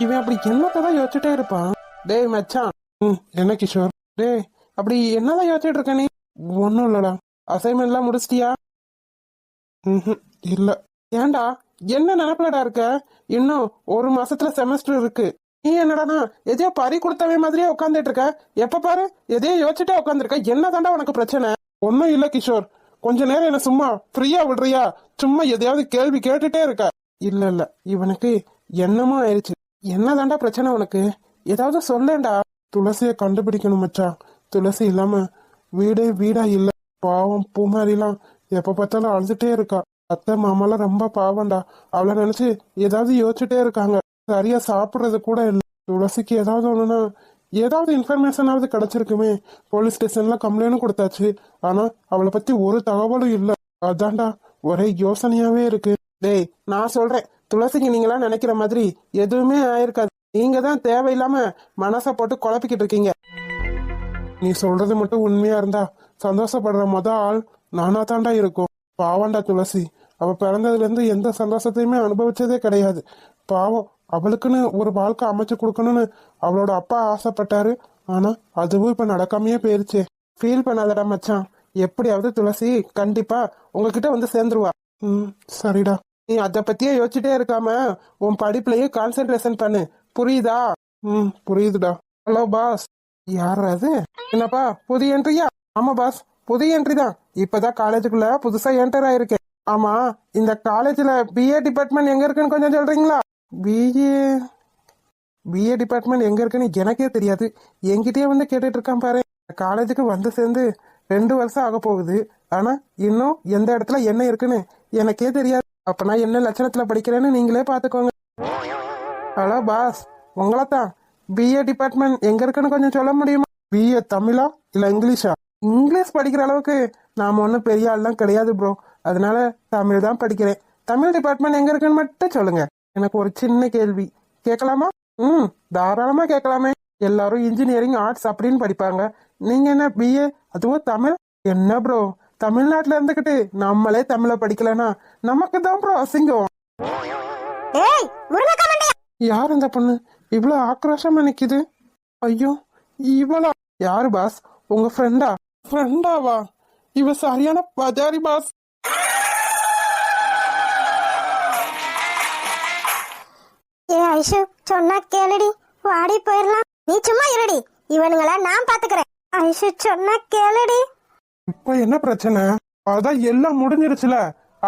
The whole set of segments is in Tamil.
இவன் அப்படி என்னத்தான் யோசிச்சுட்டே இருப்பான். டேய் மச்சான். என்ன கிஷோர்? டேய் அப்படி என்னதான் யோசிச்சுட்டு இருக்க நீ? ஒன்னும் இல்லடா. அசைன்மெண்ட் எல்லாம் முடிச்சிட்டியா? இல்ல. ஏன்டா என்ன நினைப்புலடா இருக்க? இன்னும் ஒரு மாசத்துல செமஸ்டர் இருக்கு. நீ என்னடானா எதையோ பறி கொடுத்தவன் மாதிரியே உட்காந்துட்டு இருக்க. எப்ப பாரு எதையோ யோசிச்சுட்டே உட்காந்துருக்க. என்னதாண்டா உனக்கு பிரச்சனை? ஒன்னும் இல்ல கிஷோர். கொஞ்ச நேரம் என்ன சும்மா ஃப்ரீயா விடுறியா? சும்மா எதையாவது கேள்வி கேட்டுட்டே இருக்க. இல்ல இவனுக்கு என்னமோ ஆயிடுச்சு. என்னதாண்டா பிரச்சனை உனக்கு? ஏதாவது சொல்லேண்டா. துளசிய கண்டுபிடிக்கணும் மச்சான். துளசி இல்லாம வீடே வீடா இல்ல. பாவம் பூமாரிலாம் எப்ப பார்த்தாலும் அழுதுட்டே இருக்கா. அத்தை மாமாலாம் ரொம்ப பாவம்டா. அவளை நினைச்சு ஏதாவது யோசிச்சுட்டே இருக்காங்க. சரியா சாப்பிடுறது கூட இல்ல. துளசிக்கு ஏதாவது ஒண்ணுன்னா ஏதாவது இன்ஃபர்மேஷனாவது கிடைச்சிருக்குமே. போலீஸ் ஸ்டேஷன்ல கம்ப்ளைண்டும் கொடுத்தாச்சு. ஆனா அவளை பத்தி ஒரு தகவலும் இல்ல. அதான்டா ஒரே யோசனையாவே இருக்கு. டேய் நான் சொல்றேன், துளசிக்கு நீங்களாம் நினைக்கிற மாதிரி எதுவுமே ஆயிருக்காது. நீங்க தான் தேவையில்லாம மனசை போட்டு குழப்பிக்கிட்டு இருக்கீங்க. நீ சொல்றது மட்டும் உண்மையா இருந்தா சந்தோஷப்படுற ஆள் நானா தாண்டா இருக்கும். பாவண்டா துளசி. அவ பிறந்ததுல இருந்து எந்த சந்தோஷத்தையுமே அனுபவிச்சதே கிடையாது. பாவம், அவளுக்குன்னு ஒரு வாழ்க்கை அமைச்சு கொடுக்கணும்னு அவளோட அப்பா ஆசைப்பட்டாரு. ஆனா அதுவும் இப்ப நடக்காமையே போயிருச்சே. ஃபீல் பண்ணாதடா மச்சான். எப்படியாவது துளசி கண்டிப்பா உங்ககிட்ட வந்து சேர்ந்துருவா. சரிடா. நீ அத பத்தியே யோசிச்சுட்டே இருக்காம உன் படிப்புலயே கான்சென்ட்ரேஷன் பண்ணு. புரியுதா? புரியுதுடா. Hello boss. யார் அது? என்னப்பா புதிய என்ட்ரியா? ஆமா பாஸ், புதிய என்ட்ரி தான். இப்பதான் காலேஜுக்குள்ள புதுசா என்டர் ஆயிருக்கேன். ஆமா, இந்த காலேஜ்ல பிஏ டிபார்ட்மெண்ட் எங்க இருக்குன்னு கொஞ்சம் சொல்றீங்களா? பிஏ பிஏ டிபார்ட்மெண்ட் எங்க இருக்குன்னு எனக்கே தெரியாது. என்கிட்டயே வந்து கேட்டுட்டு இருக்கான் பாரு. காலேஜுக்கு வந்து சேர்ந்து 2 வருஷம் ஆக போகுது. ஆனா இன்னும் எந்த இடத்துல என்ன இருக்குன்னு எனக்கே தெரியாது. அப்ப நான் என்ன லட்சணத்துல படிக்கிறேன்னு நீங்களே பாத்துக்கோங்க. ஹலோ பாஸ், உங்களைத்தான். பிஏ டிபார்ட்மெண்ட் எங்க இருக்குன்னு கொஞ்சம் சொல்ல முடியுமா? பிஏ தமிழா இல்ல இங்கிலீஷா? இங்கிலீஷ் படிக்கிற அளவுக்கு நாம ஒன்றும் பெரிய ஆள்லாம் கிடையாது ப்ரோ. அதனால தமிழ் தான் படிக்கிறேன். தமிழ் டிபார்ட்மெண்ட் எங்க இருக்குன்னு மட்டும் சொல்லுங்க. எனக்கு ஒரு சின்ன கேள்வி கேட்கலாமா? தாராளமா கேட்கலாமே. எல்லாரும் இன்ஜினியரிங் ஆர்ட்ஸ் அப்படின்னு படிப்பாங்க. நீங்க என்ன பிஏ, அதுவும் தமிழ்? என்ன ப்ரோ, தமிழ்நாட்டுல இருந்துகிட்டு நம்மளே தமிழ படிக்கலனா நமக்கு தான் ப்ரோ அசிங்கம். யார் இந்த பொண்ணு இவ்வளவு ஆக்ரோஷமா நிக்குது? ஐயோ, இவளா? யாரு பாஸ்? உங்க ஃப்ரெண்டா? ஃப்ரெண்டாவா? இவ சரியான பஜாரி பாஸ். ஏ ஐஷு, சொன்னா கேளுடி, வாடி போயிடலாம். நீ சும்மா இருடி, இவனுங்கள நான் பாத்துக்கிறேன். ஐஷு சொன்னா கேளுடி. இப்ப என்ன பிரச்சனை? அதான் எல்லாம் முடிஞ்சிருச்சுல,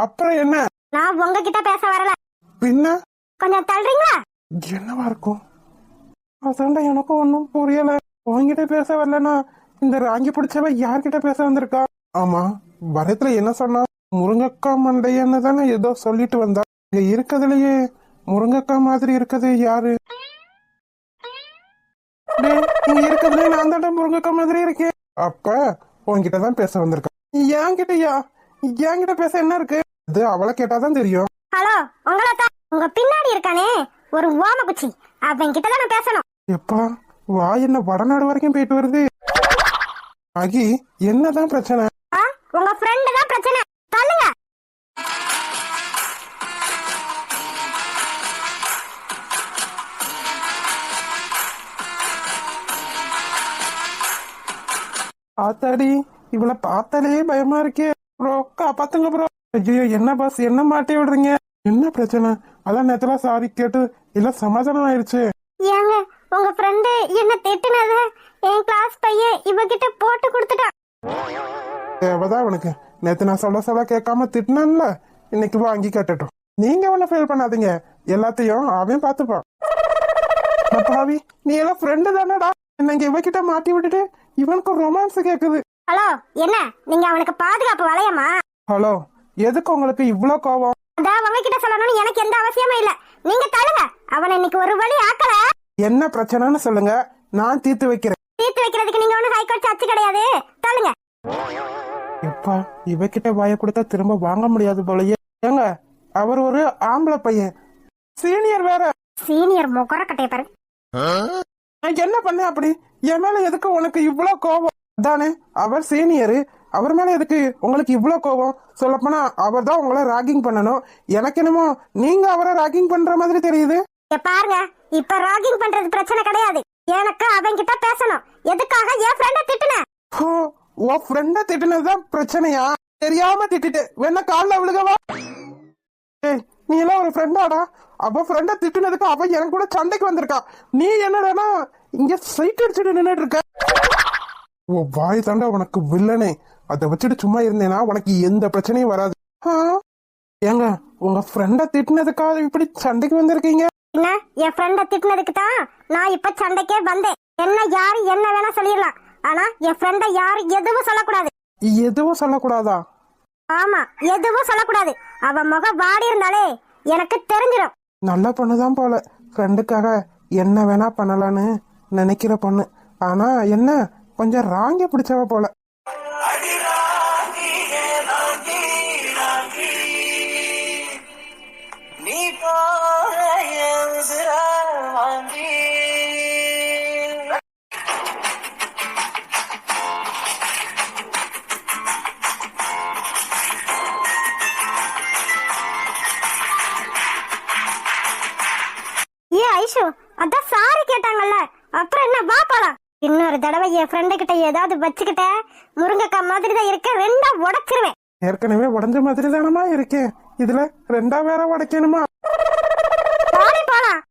அப்புறம் என்ன? நான் உங்ககிட்ட பேச வரல. பின்ன கொஞ்சம் தள்ளுறீங்களா? என்னவா இருக்கும்? அதாண்டா எனக்கும் ஒன்னும் புரியல. உங்ககிட்ட பேச வரலனா இந்த ராங்கி பிடிச்சவ யார்கிட்ட பேச வந்திருக்கா? ஆமா, வரத்துல என்ன சொன்னா? முருங்கக்கா மண்டையன்னு தானே ஏதோ சொல்லிட்டு வந்தா. இங்க இருக்கதுலயே முருங்கக்கா மாதிரி இருக்குது யாரு? இங்க இருக்கிறதுல நான் தாண்டா முருங்கக்கா மாதிரி இருக்கேன். அப்ப உன்கிட்டதான் பேச வந்திருக்கா. என்கிட்டயா? என்கிட்ட பேச என்ன இருக்கு? அது அவளை கேட்டாதான் தெரியும். ஹலோ, உங்களதான். உங்க பின்னாடி இருக்கானே ஒரு ஓம குச்சி, அவன் கிட்டதான் நான் பேசணும். எப்பா வா, என்ன வடநாடு வரைக்கும் போயிட்டு வருது. ஆகி என்னதான் பிரச்சனை? உங்க ஃப்ரெண்ட் தான் பிரச்சனை. தள்ளுங்க. ஆத்தாடி, இவளை பார்த்தாலே பயமா இருக்கே. ப்ரோ காப்பாத்துங்க ப்ரோ. ஐயோ, என்ன பாஸ் என்ன மாட்டி விடுறீங்க? என்ன பிரச்சனை? அதான் நேத்துல சாரி கேட்டு இல்ல சமாதானம் ஆயிடுச்சு. ஏங்க, உங்க ஃப்ரெண்டு என்ன திட்டுனத என் கிளாஸ் பையன் இவகிட்ட போட்டு கொடுத்துட்டான். தேவைதான் அவனுக்கு. நேத்து நான் சொல்ல கேட்காம திட்டினான்ல, இன்னைக்கு வாங்கி கட்டட்டும். நீங்க ஒன்னும் ஃபீல் பண்ணாதீங்க, எல்லாத்தையும் அவன் பாத்துப்பான். பாவி, நீ எல்லாம் ஃப்ரெண்டு தானடா. என்ன இவகிட்ட மாட்டி விட்டுட்டு இவனுக்கு ரொமான்ஸ் கேக்குது. ஹலோ, என்ன நீங்க அவனுக்கு பாதுகாப்பு வளையமா? ஹலோ, எதுக்கு உங்களுக்கு இவ்ளோ கோவம்? அதான் உங்ககிட்ட சொல்லணும்னு எனக்கு எந்த அவசியமும் இல்ல. நீங்க தள்ளுங்க. அவனை இன்னைக்கு ஒரு வழி ஆக்கல. என்ன பிரச்சனைன்னு சொல்லுங்க, நான் தீர்த்து வைக்கிறேன். தீர்த்து வைக்கிறதுக்கு நீங்க ஒன்னும் ஹைகோர்ட் சர்ச்சு கிடையாது. தள்ளுங்க. எப்பா, இவகிட்ட வாய கொடுத்தா திரும்ப வாங்க முடியாது போலயே. ஏங்க, அவர் ஒரு ஆம்பளை பையன், சீனியர் வேற. சீனியர் முகர கட்டைய பாரு. என்ன பண்ண அப்படி? என் மேல எதுக்கு உனக்கு இவ்ளோ கோவம்? தானே அவர் சீனியரு, அவர் மேல எதுக்கு உங்களுக்கு இவ்ளோ கோவம்? சொல்லப்போனா அவர் தான் உங்களை ராகிங் பண்ணணும். எனக்கு என்னமோ நீங்க அவரை ராகிங் பண்ற மாதிரி தெரியுது. பாருங்க, இப்ப ராகிங் பண்றது பிரச்சனை கிடையாது. எனக்கு அவன்கிட்ட பேசணும். எதுக்காக என் ஃப்ரெண்ட திட்டுன? ஓ, உன் ஃப்ரெண்ட திட்டுனதுதான் பிரச்சனையா? தெரியாம திட்டிட்டு வேணா கால்ல விழுகவா? ஏய், நீ எல்லாம் ஒரு ஃப்ரெண்டாடா? அவ ஃப்ரெண்ட திட்டுனதுக்கு அவ எனக்கு கூட சண்டைக்கு வந்திருக்கா. நீ என்னடானா இங்க சைட் அடிச்சுட்டு நின்னுட்டு இருக்க. ஓ, வாய் தாண்டா உனக்கு வில்லனே. அதை வச்சுட்டு சும்மா இருந்தேனா உனக்கு எந்த பிரச்சனையும் வராது. ஏங்க, உங்க ஃப்ரெண்ட திட்டுனதுக்காக இப்படி சண்டைக்கு வந்திருக்கீங்க? என்ன, என் ஃப்ரெண்ட திட்டுனதுக்கு தான் நான் இப்ப சண்டைக்கே வந்தேன். என்ன யாரு என்ன வேணா சொல்லிடலாம், ஆனா என் ஃப்ரெண்ட யாரு எதுவும் சொல்லக்கூடாது. எதுவும் சொல்லக்கூடாதா? ஆமா, எதுவும் சொல்லக்கூடாது. அவ முகம் வாடி இருந்தாலே எனக்கு தெரிஞ்சிடும். நல்ல பொண்ணுதான் போல. ஃப்ரெண்டுக்காக என்ன வேணா பண்ணலான்னு நினைக்கிற பொண்ணு. ஆனா என்ன கொஞ்சம் ராங்கி பிடிச்சவ போல. ஏ ஐஷு, அதான் சாரி கேட்டாங்கல்ல, அப்புறம் என்ன, வா போலாம். இன்னொரு தடவை என் ஃப்ரெண்டு கிட்ட ஏதாவது வச்சுக்கிட்ட முருங்கக்காய் மாதிரி தான் இருக்க, ரெண்டா உடைச்சிருவேன். ஏற்கனவே உடஞ்ச மாதிரி தானமா இருக்கேன், இதுல ரெண்டா வேற உடைக்கணுமா? சாரி போலாம்,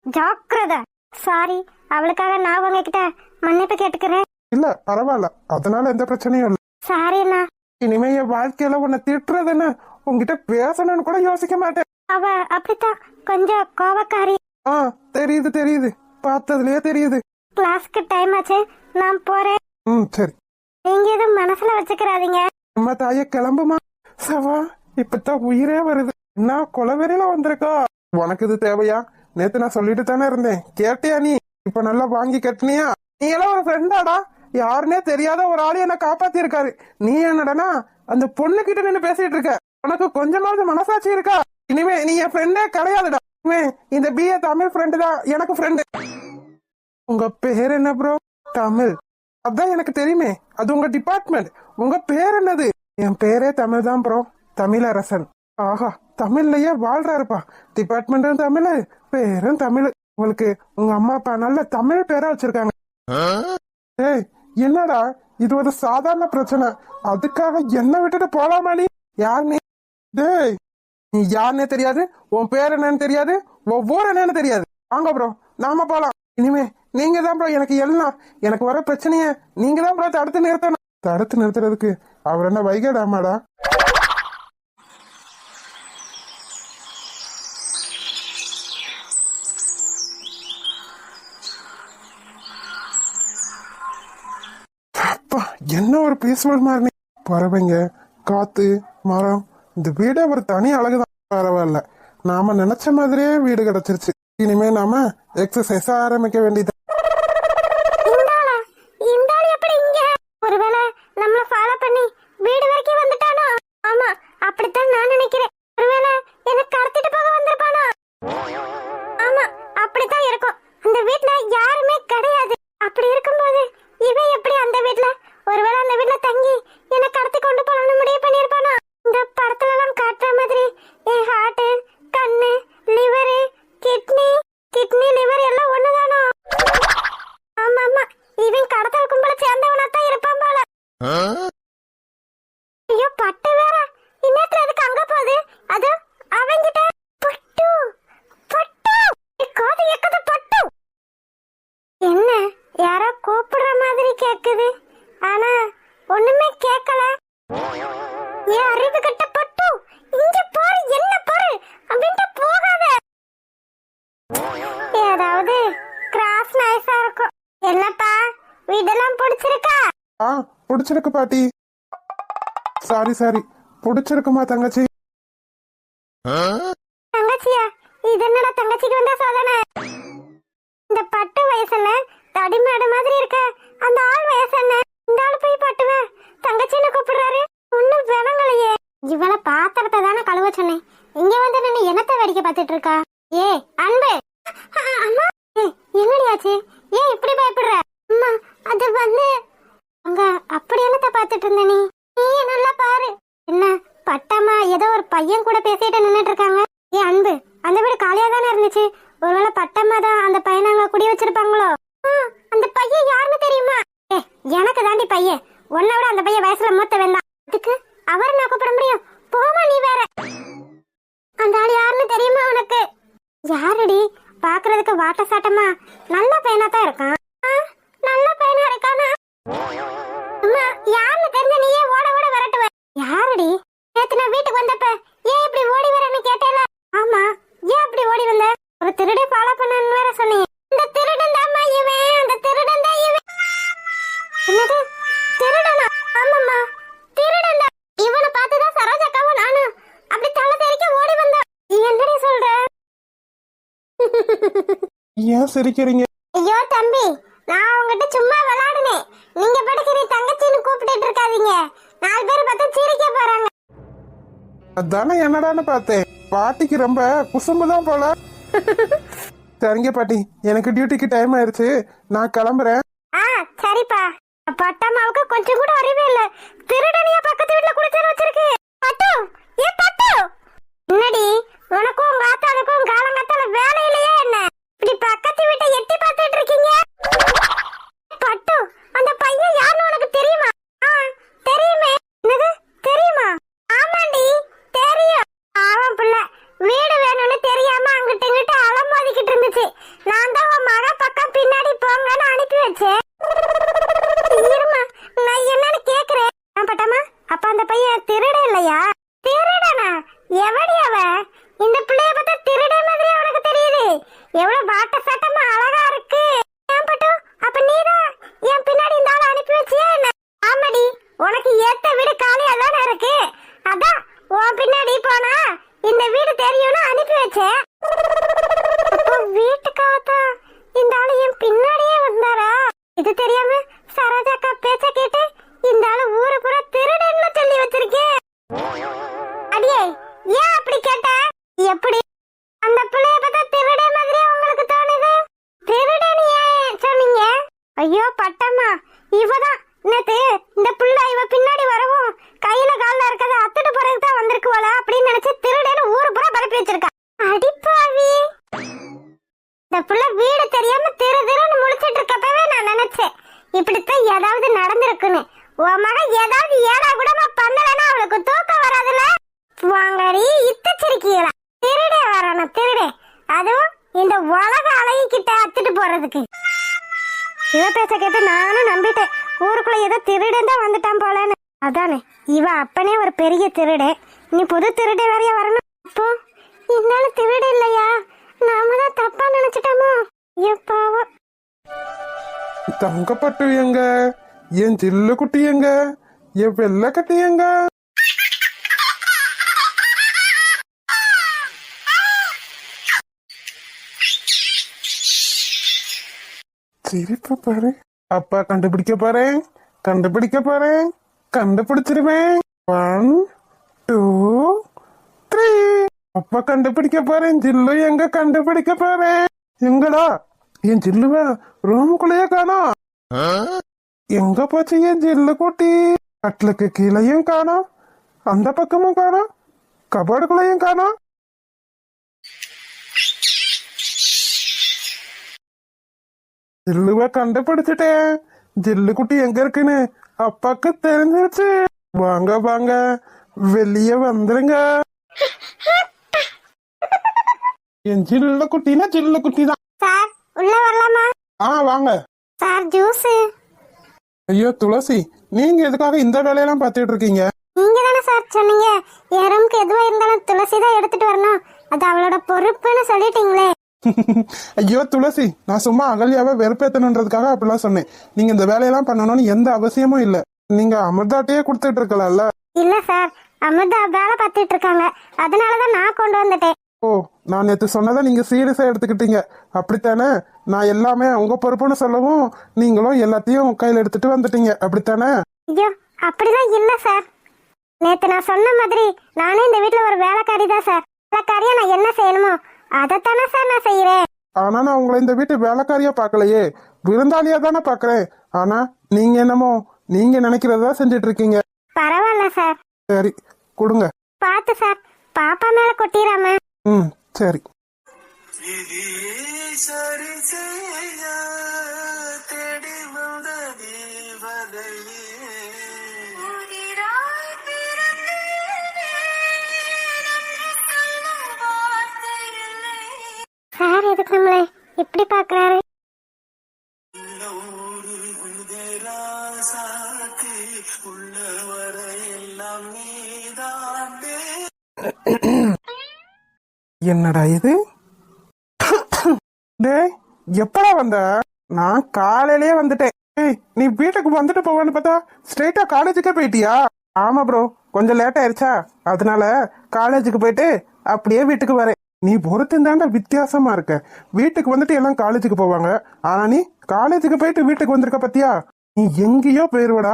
ஜாக்கிரதை. சாரி, அவளுக்காக நான் உங்ககிட்ட மன்னிப்பு கேட்டுக்கிறேன். இல்ல பரவாயில்ல, அதனால எந்த பிரச்சனையும் இல்ல. சாரி அண்ணா. இனிமே என் வாழ்க்கையில உன்னை திட்டுறது என்ன, உன்கிட்ட பேசணும்னு கூட யோசிக்க மாட்டேன். அவ அப்படித்தான், கொஞ்சம் கோவக்காரி. தெரியுது தெரியுது, பார்த்ததுலயே தெரியுது. கிளாஸ்க்கு டைம் ஆச்சு, நான் போறேன். சரி. நீங்க எதுவும் மனசுல வச்சுக்கிறாதீங்க. அம்மா தாய கிளம்புமா. சவா, இப்பதான் உயிரே வருது. என்ன கொலவெறியில வந்திருக்கா? உனக்கு இது தேவையா? நேத்து நான் சொல்லிட்டு தானே இருந்தேன், கேட்டியா நீ? இப்ப நல்லா வாங்கி கட்டினியா? நீ எல்லாம் ஒரு ஃப்ரெண்டாடா? யாருன்னே தெரியாத ஒரு ஆளு என்ன காப்பாத்தி இருக்காரு. நீ என்னடனா அந்த பொண்ணு கிட்ட நின்னு பேசிட்டு இருக்க? உனக்கு கொஞ்சமாவது மனசாட்சி இருக்கா? இனிமே நீ என் ஃப்ரெண்டே கிடையாதுடா. இனிமே இந்த BA தமிழ் ஃப்ரெண்டு தான் எனக்கு ஃப்ரெண்டு. உங்க பேர் என்ன ப்ரோ? தமிழ். அதான் எனக்கு தெரியுமே, அது உங்க டிபார்ட்மெண்ட். உங்க பேர் என்னது? என் பேரே தமிழ் தான் ப்ரோ, தமிழரசன். ஆஹா, தமிழ்லயே வாழ்றாருப்பா. டிபார்ட்மெண்ட்டும் தமிழ், பேரும் தமிழ். உங்களுக்கு உங்க அம்மா அப்பா நல்ல தமிழ் பேரா வச்சிருக்காங்க. ஏய், என்னடா இது ஒரு சாதாரண பிரச்சனை, அதுக்காக என்ன விட்டுட்டு போலாமா நீ? யார் நீ? டேய், நீ யாருன்னே தெரியாது, உன் பேர் என்னன்னு தெரியாது, ஒவ்வொரு என்னன்னு தெரியாது. வாங்க ப்ரோ, நாம போலாம். இனிமே நீங்க தான் ப்ரோ எனக்கு எல்லாம். எனக்கு வர பிரச்சனைய நீங்க தான் ப்ரோ தடுத்து நிறுத்தணும். தடுத்து நிறுத்துறதுக்கு அவர் என்ன வைகடாமாடா? அப்பா, என்ன ஒரு பீஸ்ஃபுல் மார்னிங். பறவைங்க, காத்து, மரம், இந்த வீடே ஒரு தனி அழகுதான். பரவாயில்ல, நாம நினைச்ச மாதிரியே வீடு கிடைச்சிருச்சு. இனிமே நாம எக்ஸசைஸ் ஆரம்பிக்க வேண்டியது. ஒருவேளை நம்மள ஃபாலோ பண்ணி வீடு வரைக்கும் வந்துட்டானோ? ஆமா, அப்படித்தான் நான் நினைக்கிறேன். ஒருவேளை என்ன கடத்திட்டு போக வந்திருப்பானோ? ஆமா, அப்படித்தான் இருக்கும். அந்த வீட்ல யாருமே கிடையாது. அப்படி இருக்கும்போது இவன் எப்படி அந்த வீட்ல, ஒருவேளை அந்த வீட்ல தங்கி என்ன கடத்தி கொண்டு போகணும்னு முடிவு பண்ணிருப்பானோ? இந்த படத்துல எல்லாம் காட்டுற மாதிரி என் ஹார்ட், கண்ணு, லிவர், கிட்னி லிவர் எல்லாம் ஒண்ணுதானோ? ஆமா ஆமா, இவன் கடத்தல் கும்பல சேர்ந்தவனா தான் இருப்பான் போல. ஐயோ, பட்டு வேற இன்னத்துல எதுக்கு அங்க போகுது? அது அவங்கிட்ட பட்டு காது எக்கது பட்டு. என்ன, யாரோ கூப்பிடுற மாதிரி கேக்குது, ஆனா ஒண்ணுமே கேட்கல. ஏன் அறிவு கட்ட பட்டு, இங்க பாரு, என்ன பாரு, அப்படின்ட்டு போகாத. ஏதாவது கிராஸ் நைஸா இருக்கும். என்னப்பா, வீடெல்லாம் பிடிச்சிருக்கா? பிடிச்சிருக்கு பாட்டி. சாரி, பிடிச்சிருக்குமா தங்கச்சி? தங்கச்சியா? இது என்னடா தங்கச்சிக்கு வந்த சோதனை? இந்த பட்டு வயசுல தடிமாடு மாதிரி இருக்க அந்த ஆள் வயசு என்ன? இந்த ஆள் போய் பட்டுவ தங்கச்சின்னு கூப்பிடுறாரு. ஒண்ணும் விளங்கலையே. இவளை பாத்திரத்தை தானே கழுவ சொன்னேன், இங்க வந்து நின்னு என்னத்த வேடிக்கை பார்த்துட்டு இருக்கா? ஏ அன்பு, அம்மா, என்னடியாச்சு? ஏன் இப்படி பயப்படுற? அம்மா, அது வந்து அங்க அப்படி என்னத்த பாத்துட்டு இருந்த நீ? நீ நல்லா பாரு. என்ன, பட்டம்மா ஏதோ ஒரு பையன் கூட பேசிட்டு நின்னுட்டு இருக்காங்க. ஏ அன்பு, அந்த வீடு காலியா தானே இருந்துச்சு, ஒருவேளை பட்டம்மா அவர் நான் கூப்பிட முடியும்? போமா நீ வேற. அந்த ஆள் யாருன்னு தெரியுமா உனக்கு? யாருடி? பாக்குறதுக்கு வாட்ட சாட்டமா நல்ல பையனா தான் இருக்கான். நல்ல பையனா இருக்கானா? அம்மா, யாருன்னு தெரிஞ்ச நீயே ஓட ஓட விரட்டுவ. யாருடி? நேத்து நான் வீட்டுக்கு வந்தப்ப ஏன் இப்படி ஓடி வரேன்னு கேட்டேல? ஆமா, ஏன் அப்படி ஓடி வந்த? ஒரு திருடை ஃபாலோ பண்ணன்னு வேற சொன்னீங்க. இந்த திருடன் தான்மா இவன், அந்த திருடன் தான் இவன். என்னது திருடனா? ஆமாம்மா, திருடன் தான். இவனை பார்த்துதான் சரோஜாக்காவும் நானும் அப்படி தலை தெறிக்க ஓடி வந்தோம். என்னடி சொல்ற? ஏன் சிரிக்கிறீங்க? ஐயோ தம்பி, நான் உங்ககிட்ட சும்மா விளையாடுனேன். நீங்க படுக்க நீ தங்கச்சின்னு கூப்பிட்டு இருக்காதீங்க. 4 பேர் பார்த்தா சிரிக்க போறாங்க. அதானே என்னடான்னு பார்த்தேன். பாட்டிக்கு ரொம்ப குசும்பு தான் போல. சரிங்க பாட்டி, எனக்கு டியூட்டிக்கு டைம் ஆயிருச்சு, நான் கிளம்புறேன். சரிப்பா. பட்டம்மாவுக்கு கொஞ்சம் கூட அறிவே இல்ல. திருடனியா பக்கத்து வீட்டுல குடிச்சாரு வச்சிருக்கு. பட்டு, ஏ பட்டு, என்னடி உனக்கும் உங்க ஆத்தாளுக்கும் காலங்காத்தால வேலை இல்லையா என்ன? இப்படி பக்கத்து வீட்டை எட்டி பார்த்துட்டு இருக்கீங்க. பட்டு, அந்த பையன் யாருன்னு உனக்கு தெரியுமா? தெரியுமே. என்னது தெரியுமா? ஆமாண்டி தெரியும். அவன் புள்ள வீடு வேணும்னு தெரியாம அங்கிட்டு இங்கிட்டு அலமோதிக்கிட்டு இருந்துச்சு. நான் தான் உன் மக பக்கம் பின்னாடி போங்கன்னு அனுப்பி வச்சேன். இருமா, நான் என்னன்னு கேக்குறேன். பட்டம்மா, அப்ப அந்த பையன் திருட இல்லையா? திருடனா? எவடி அவ? இந்த பிள்ளைய பார்த்தா திருட மாதிரி அவனுக்கு தெரியுது. எவ்வளவு வாட்ட சட்டமா அழகா இருக்கு. ஏன் பட்டு, அப்ப நீதான் என் பின்னாடி இந்த ஆளை அனுப்பி வச்சியா என்ன? ஆமாடி, உனக்கு ஏத்த வீடு காலியா தானே இருக்கு. அதான் உன் பின்னாடி போனா இந்த வீடு தெரியும்னு அனுப்பி வச்சேன். வீட்டுக்காகத்தான் இந்த ஆளு என் பின்னாடியே வந்தாரா? இது தெரியாம சரோஜாக்கா பேச்ச கேட்டு இந்த ஆளு ஊரு பூரா திருடன்னு சொல்லி வச்சிருக்கேன். அடியே, ஏன் அப்படி கேட்ட? எப்படி அந்த பிள்ளைய பார்த்தா திருட மாதிரி உங்களுக்கு தோணுது? திருடன்னு ஏன் சொன்னீங்க? ஐயோ பட்டம்மா, இவதான் நேத்து இந்த பிள்ளை இவ பின்னாடி வரவும் கையில கால்ல இருக்கத அத்துட்டு போறதுக்கு தான் வந்திருக்குவாளா அப்படின்னு நினைச்சு திருடன்னு ஊரு பூரா பரப்பி வச்சிருக்கா. அடிப்பாவி, இந்த பிள்ளை வீடு தெரியாம திரு திருன்னு முழிச்சிட்டு இருக்கப்பவே நான் நினைச்சேன் இப்படித்தான் ஏதாவது நடந்திருக்குன்னு. உன் மகன் ஏதாவது ஏடா கூடமா பண்ணலன்னா அவளுக்கு தூக்கம் வராதுல. வாங்கடி இத்தச்சிருக்கீங்களா? திருடே வரணும், திருடே. அதுவும் இந்த உலக அழகிக்கிட்ட அத்துட்டு போறதுக்கு. இவ பேச்ச கேட்டு நானும் நம்பிட்டேன். ஊருக்குள்ள ஏதோ திருடன் தான் வந்துட்டான் போலன்னு. அதானே, இவ அப்பனே ஒரு பெரிய திருடே, நீ புது திருடே வரைய வரணும். அப்போ இருந்தாலும் திருடு இல்லையா? நாம தான் தப்பா நினைச்சிட்டோமோ? எப்பாவோ. தங்கப்பட்டு எங்க? என் ஜில்லு குட்டி எங்க? என் வெள்ளை கட்டி எங்க? சிரிப்ப பாரு. அப்பா கண்டுபிடிக்க போறேன், கண்டுபிடிக்க போறேன், கண்டுபிடிச்சிருவேன். 1 2 3. அப்பா கண்டுபிடிக்க போறேன். ஜில்லு எங்க? கண்டுபிடிக்க போறேன். எங்கடா என் ஜில்லுவ? ரூமுக்குள்ளேயே காணோம். எங்க போச்சு என் ஜில்லு குட்டி? கட்டிலுக்கு கீழையும் காணோம், அந்த பக்கமும் காணோம், கபோர்டுக்குள்ளேயும் காணோம். ஜில்லுவ கண்டுபிடிச்சிட்டேன். ஜில்லு குட்டி எங்க இருக்குன்னு அப்பாக்கு தெரிஞ்சிருச்சு. வாங்க வாங்க, வெளியே வந்துருங்க. என் ஜில்லு குட்டினா ஜில்லு குட்டி தான். சார், உள்ள வரலாமா? வாங்க சார், ஜூஸ். ஐயோ துளசி, நீங்க எதுக்காக இந்த வேலையெல்லாம் பார்த்துட்டு இருக்கீங்க? நீங்க தானே சார் சொன்னீங்க என் ரூமுக்கு எதுவா இருந்தாலும் துளசி தான் எடுத்துட்டு வரணும், அது அவளோட பொறுப்புன்னு சொல்லிட்டீங்களே. ஐயோ துளசி, நான் சும்மா அகல்யாவை வெறுப்பேத்தணுன்றதுக்காக அப்படிலாம் சொன்னேன். நீங்க இந்த வேலையெல்லாம் பண்ணணும்னு எந்த அவசியமும் இல்ல. நீங்க அமிர்தாட்டையே கொடுத்துட்டு இருக்கலாம்ல. இல்ல சார், அமிர்தா வேலை பார்த்துட்டு இருக்காங்க, அதனாலதான் நான் கொண்டு வந்துட்டேன். ஓ, நான் நேத்து சொன்னதை நீங்க சீரியஸா எடுத்துக்கிட்டீங்க அப்படித்தானே? நான் எல்லாமே உங்க பொறுப்புன்னு சொல்லவும் நீங்களும் எல்லாத்தையும் கையில எடுத்துட்டு வந்துட்டீங்க அப்படித்தானே? ஐயோ, அப்படிதான் இல்ல சார். நேத்து நான் சொன்ன மாதிரி நானே இந்த வீட்டுல ஒரு வேலைக்காரி தான் சார். வேலைக்காரியா நான் என்ன செய்யணுமோ அதைத்தானே சார் நான் செய்யறேன். ஆனா நான் உங்களை இந்த வீட்டு வேலைக்காரியா பாக்கலையே, விருந்தாளியா தானே பாக்குறேன். ஆனா நீங்க என்னமோ நீங்க நினைக்கிறதா செஞ்சிட்டு இருக்கீங்க. பரவாயில்ல சார். சரி கொடுங்க. பாத்து சார், பாப்பா மேல கொட்டிராம. சரி. பாக்குறாரு. என்னடா இது? டேய், எப்படா வந்த? நான் காலையிலேயே வந்துட்டேன். ஏய், நீ வீட்டுக்கு வந்துட்டு போவேன்னு பார்த்தா ஸ்ட்ரெயிட்டா காலேஜுக்கே போயிட்டியா? ஆமா ப்ரோ, கொஞ்சம் லேட் ஆயிருச்சா, அதனால காலேஜுக்கு போயிட்டு அப்படியே வீட்டுக்கு வரேன். நீ ஒருத்தன் தாண்டா வித்தியாசமா இருக்க. வீட்டுக்கு வந்துட்டு எல்லாம் காலேஜுக்கு போவாங்க, ஆனா நீ காலேஜுக்கு போயிட்டு வீட்டுக்கு வந்திருக்க பத்தியா? நீ எங்கேயோ போயிருவடா.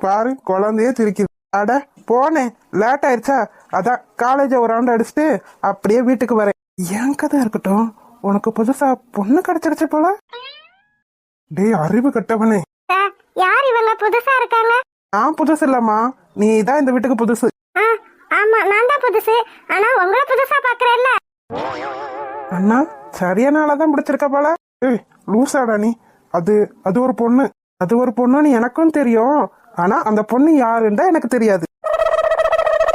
பாரு, குழந்தையே சிரிக்குது. அட போனேன், லேட் ஆயிடுச்சா, அதான் காலேஜ ஒரு ரவுண்ட் அடிச்சுட்டு அப்படியே வீட்டுக்கு வரேன். என் கதை இருக்கட்டும், உனக்கு புதுசா பொண்ணு கிடைச்சிருச்சு போல. டேய் அறிவு கட்டவனே, சார், யார் இவங்க புதுசா இருக்காங்க? நான் புதுசு இல்லம்மா, நீ தான் இந்த வீட்டுக்கு புதுசு. ஆ, ஆமா நான் தான் புதுசு. ஆனா உங்களை புதுசா பாக்குறேன்ல. அண்ணா சரியான ஆளாதான் பிடிச்சிருக்க போல. ஏய் லூசாடா நீ. அது அது ஒரு பொண்ணு, அது ஒரு பொண்ணுன்னு எனக்கும் தெரியும். ஆனா அந்த பொண்ணு யாருன்னு தான் எனக்கு தெரியாது.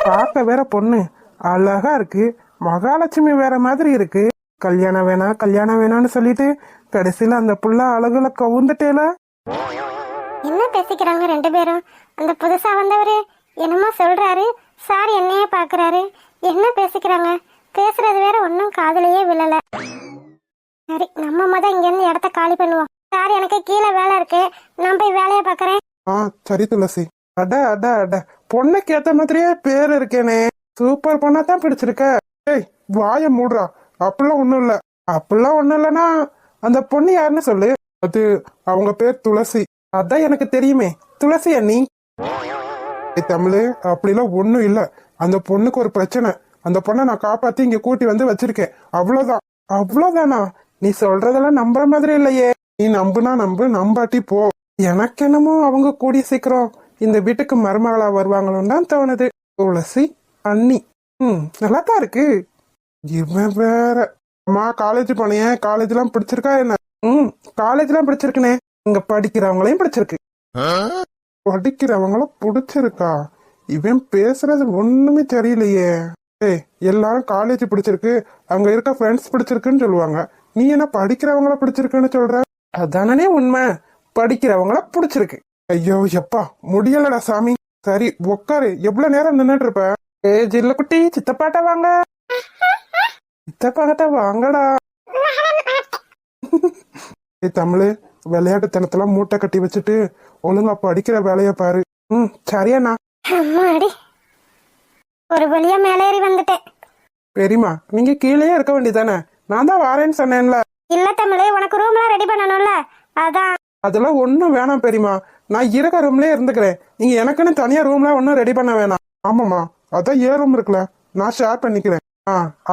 பார்க்க வேற பொண்ணு அழகா இருக்கு, மகாலட்சுமி வேற மாதிரி இருக்கு. கல்யாணம் வேணாம் கல்யாணம் வேணாம்னு சொல்லிட்டு கடைசியில அந்த புள்ள அழகுல கவுந்துட்டேல. என்ன பேசிக்கிறாங்க ரெண்டு பேரும்? அந்த புதுசா வந்தவரு என்னமோ சொல்றாரு, சார் என்னையே பாக்குறாரு. என்ன பேசிக்கிறாங்க? பேசுறது வேற ஒன்னும் காதுலயே விழல. சரி, நம்ம முத இங்க இருந்து இடத்த காலி பண்ணுவோம். சார், எனக்கு கீழே வேலை இருக்கு, நான் போய் வேலையை பாக்குறேன். சரி துளசி. அட அட அட, பொண்ணுக்கு ஏத்த மாதிரியே பேர் இருக்கேனே. சூப்பர் பொண்ணா தான் பிடிச்சிருக்க. ஏய் வாய மூடுறா. அப்படிலாம் ஒண்ணும் இல்ல. அப்படிலாம் ஒண்ணும் இல்லனா அந்த பொண்ணு யாருன்னு சொல்லு. அது அவங்க பேர் துளசி. அதான் எனக்கு தெரியுமே, துளசி அண்ணி. தமிழ், அப்படிலாம் ஒண்ணும் இல்ல. அந்த பொண்ணுக்கு ஒரு பிரச்சனை. அந்த பொண்ணை நான் காப்பாத்தி இங்க கூட்டி வந்து வச்சிருக்கேன், அவ்வளவுதான். அவ்வளவுதானா? நீ சொல்றதெல்லாம் நம்புற மாதிரி இல்லையே. நீ நம்புனா நம்பு, நம்பாட்டி போ. எனக்கு என்னமோ அவங்க கூடிய சீக்கிரம் இந்த வீட்டுக்கு மருமகளா வருவாங்களோன்னு தான் தோணுது. துளசி அண்ணி. நல்லா தான் இருக்கு. இவன் வேற. அம்மா காலேஜ் போனேன், காலேஜ் எல்லாம் பிடிச்சிருக்கா என்ன? காலேஜ் எல்லாம் பிடிச்சிருக்குனே. இங்க படிக்கிறவங்களையும் பிடிச்சிருக்கு. படிக்கிறவங்களும் பிடிச்சிருக்கா? இவன் பேசுறது ஒண்ணுமே தெரியலையே. ஏய், எல்லாரும் காலேஜ் பிடிச்சிருக்கு, அங்க இருக்க ஃப்ரெண்ட்ஸ் பிடிச்சிருக்குன்னு சொல்லுவாங்க. நீ என்ன படிக்கிறவங்கள பிடிச்சிருக்குன்னு சொல்ற? அதானே உண்மை, படிக்கிறவங்கள பிடிச்சிருக்கு. ஐயோ எப்பா, முடியலடா சாமி. சரி உக்காரு, எவ்வளவு நேரம் நின்னுட்டு இருப்ப? ஏ ஜில்ல குட்டி, சித்தப்பாட்ட வாங்க. சித்தப்பாட்ட வாங்கடா. ஏ தமிழ், விளையாட்டுத்தனத்தெல்லாம் மூட்டை கட்டி வச்சுட்டு ஒழுங்கா படிக்கிற வேலைய பாரு. சரியாண்ணா. அம்மாடி, ஒரு வழியா மேலேறி வந்துட்டேன். பெரியமா, நீங்க கீழே இருக்க வேண்டியதானே? நான் தான் வாரேன்னு சொன்னேன்ல. இல்ல தமிழ், உனக்கு ரூம்லாம் ரெடி பண்ணணும்ல, அதான். அதெல்லாம் ஒண்ணும் வேணாம் பெரியமா, நான் இருக்க ரூம்லயே இருந்துக்கிறேன். நீங்க எனக்குன்னு தனியா ரூம்லாம் ஒன்னும் ரெடி பண்ண வேணாம். ஆமாமா, அதான் ஏ ரூம் இருக்குல்ல, நான் ஷேர் பண்ணிக்கிறேன்.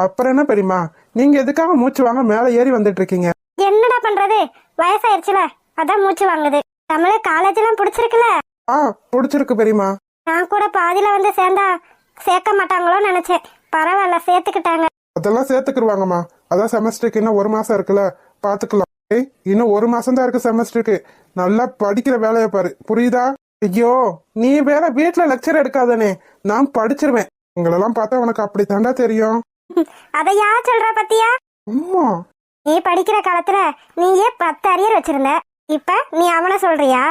அப்புறம் என்ன பெரியமா, நீங்க எதுக்காக மூச்சு வாங்க மேல ஏறி வந்துட்டு இருக்கீங்க? என்னடா பண்றது, வயசாயிருச்சுல, அதான் மூச்சு வாங்குது. தமிழ் காலேஜ் எல்லாம் பிடிச்சிருக்குல்ல? பிடிச்சிருக்கு பெரியமா. நான் கூட பாதியில வந்து சேர்ந்தா சேர்க்க மாட்டாங்களோன்னு நினைச்சேன். பரவாயில்ல, சேர்த்துக்கிட்டாங்க. அதெல்லாம் சேர்த்துக்குருவாங்கம்மா. அதான் செமஸ்டருக்கு இன்னும் 1 மாசம் இருக்குல்ல, பாத்துக்கலாம். இன்னும் 1 மாசம் தான் இருக்கு செமஸ்டருக்கு. நல்லா படிக்கிற வேலையை பாரு, புரியுதா? ஐயோ, நீ வேற வீட்டுல லெக்சர் எடுக்காதனே, நான் படிச்சிருவேன். உங்களெல்லாம் பார்த்தா உனக்கு அப்படி தாண்டா தெரியும். அத யார் சொல்றா பத்தியா? அம்மா, நீ படிக்கிற காலத்துல நீயே 10 அரியர் வச்சிருந்த, இப்ப நீ அவனை சொல்றியா?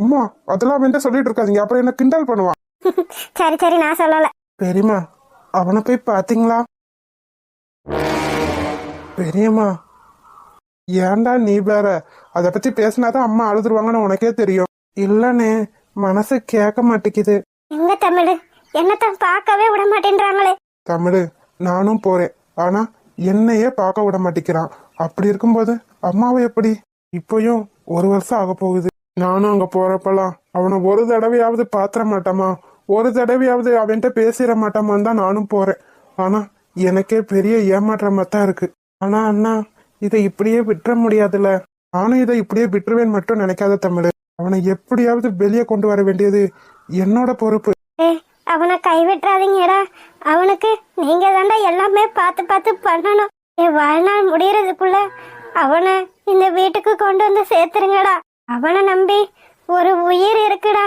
அம்மா அதெல்லாம் வந்து சொல்லிட்டு இருக்காதீங்க, அப்புறம் என்ன கிண்டல் பண்ணுவான். சரி சரி, நான் சொல்லல. பெரியம்மா, அவனை போய் பாத்தீங்களா? பெரியம்மா, ஏன்டா நீ வேற அத பத்தி பேசினாதான் அம்மா அழுதுருவாங்கன்னு உனக்கே தெரியும். இல்லனே, மனசு கேட்க மாட்டேங்குது. எங்க தமிழ், என்னத்தான் பார்க்கவே விட மாட்டேன்றாங்களே. தமிழ், நானும் போறேன், ஆனா என்னையே பார்க்க விட மாட்டேங்கிறான். அப்படி இருக்கும்போது அம்மாவை எப்படி? இப்பயும் 1 வருஷம் ஆக போகுது. நானும் அங்க போறப்பெல்லாம் அவனை ஒரு தடவையாவது பாத்திர மாட்டாமா, ஒரு தடவையாவது அவன்கிட்ட பேசிட மாட்டாமான்னு தான் நானும் போறேன். ஆனா எனக்கே பெரிய ஏமாற்றமா தான் இருக்கு. ஆனா அண்ணா, இதை இப்படியே விட்டுற முடியாதுல்ல. நானும் இதை இப்படியே விட்டுருவேன் மட்டும் நினைக்காத தமிழ். அவனை எப்படியாவது வெளியே கொண்டு வர வேண்டியது என்னோட பொறுப்பு. அவனை கைவிட்டுறாதீங்கடா. அவனுக்கு நீங்க தாண்டா எல்லாமே பார்த்து பார்த்து பண்ணணும். என் வாழ்நாள் முடியறதுக்குள்ள அவனை இந்த வீட்டுக்கு கொண்டு வந்து சேர்த்துருங்கடா. அவனை நம்பி ஒரு உயிர் இருக்குடா.